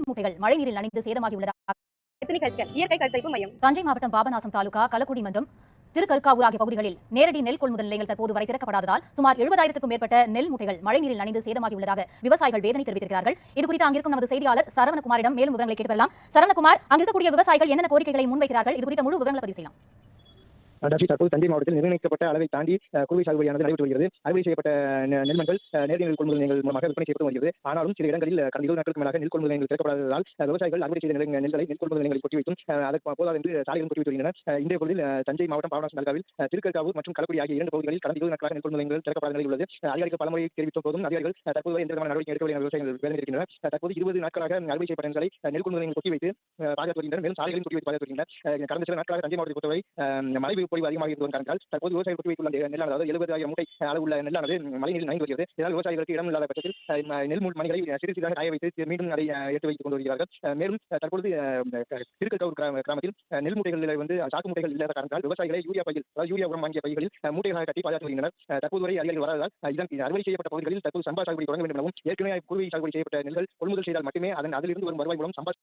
மூட்டைகள் மழைநீரில் நனைந்து சேதமாகியுள்ளதாக இயற்கை கருத்தரிப்பு மையம் தஞ்சை மாவட்டம் பாபநாசம் தாலுகா கலக்குடி மன்றம் திருக்கருக்காவூர் ஆகிய பகுதிகளில் நேரடி நெல் கொள்முதல் நிலையங்கள் தற்போது வரை திறக்கப்படாததால் சுமார் 70,000க்கும் மேற்பட்ட நெல் மூட்டைகள் மழைநீரில் நனைந்து சேதமாகியுள்ளதாக விவசாயிகள் வேதனை தெரிவித்திருக்கிறார்கள். இதுகுறித்து அங்கிருக்கும் நமது செய்தியாளர் சரவணகுமாரிடம் மேலும் விவரங்களை கேட்டுவரலாம். சரவணகுமார், அங்கிருக்கக்கூடிய விவசாயிகள் என்னென்ன கோரிக்கைகளை முன்வைக்கிறார்கள்? இது குறித்த முழு விவரங்களை பதிவு செய்யலாம். தற்போது தஞ்சை மாவட்டத்தில் நிர்ணயிக்கப்பட்ட அளவை தாண்டி குறுவை சாகுபடியானது நடைபெற்று வருகிறது. அறுவடை செய்யப்பட்ட நெல்மண்கள் நேரடி நெல் கொள்முதல் நிலையங்கள் மூலமாக விற்பனை செய்யப்பட்டு வருகிறது. ஆனாலும் சில இடங்களில் கடந்த 20 நாட்களுக்கு மேலாக நெல் கொள்முதல் நிலையங்கள் திறக்கப்படாததால் விவசாயிகள் அறுவடை செய்த நெல்களை நெல் கொள்முதல் நிலையங்களில் கொட்டி வைத்தும் அதற்கு போதாது என்று சாலைகளும் கொட்டி வைத்து வருகின்றனர். இன்றைய பொழுதில் தஞ்சை மாவட்டம் பாபநாசம் தாலுகாவில் திருக்கருக்காவூர் மற்றும் கலக்குடி ஆகிய 2 பகுதிகளில் கடந்த 20 நாட்களாக நெல் கொள்முதல் நிலையங்கள் திறக்கப்படாத நிலையில் உள்ளது. அதிகாரிகள் பலமுறை தெரிவித்த போதும் அதிகாரிகள் தற்போது எந்த விதமான நடவடிக்கை எடுக்கவில்லை என விவசாயிகள் வேதனை இருக்கின்றனர். தற்போது 20 நாட்களாக அறுவடை செய்யப்பட்ட நெல்களை நெல் கொள்முதல் நிலையங்கள் கொட்டி வைத்து பாதுகாத்து வருகின்றனர். மேலும் சாலைகளையும் கொட்டி வைத்து பாதுகாத்து வருகின்றனர். கடந்த சில நாட்களாக தஞ்சை மாவட்டத்தை பொறுத்தவரை மழை பொழிவு அதிகமாக இருந்து வரும் காரணத்தால் தற்போது விவசாயிகள் கொட்டி வைத்துள்ள நெல்லானது, அதாவது 70,000 மூட்டை அளவுள்ள நெல்லானது மழைநீரில் நனைந்து வருகிறது. இதனால் விவசாயிகளுக்கு இடம் இல்லாத பட்சத்தில் நெல் மணிகளை சிறு சிறிதாக காய வைத்து மீண்டும் அதை எடுத்து வைத்துக் கொண்டு வருகிறார்கள். மேலும் தற்பொழுது திருக்கருக்காவூர் கிராமத்தில் நெல் மூட்டைகளில் சாக்கு மூட்டைகள் இல்லாத காரணத்தால் விவசாயிகளை யூரியா பையில், அதாவது யூரியா உரம் வாங்கிய பைகளில் மூட்டைகளாக கட்டி பாதுகாத்து வருகின்றனர். தற்போது வரை அதிகாரிகள் வராததால் இதன் அறுவடை செய்யப்பட்ட பகுதிகளில் தற்போது சம்பா சாகுபடி தொடங்க வேண்டும் எனவும், ஏற்கனவே குறுவை சாகுபடி செய்யப்பட்ட நெல்கள் கொள்முதல் செய்தால் மட்டுமே அதிலிருந்து வரும் வருவாய் மூலம் சம்பா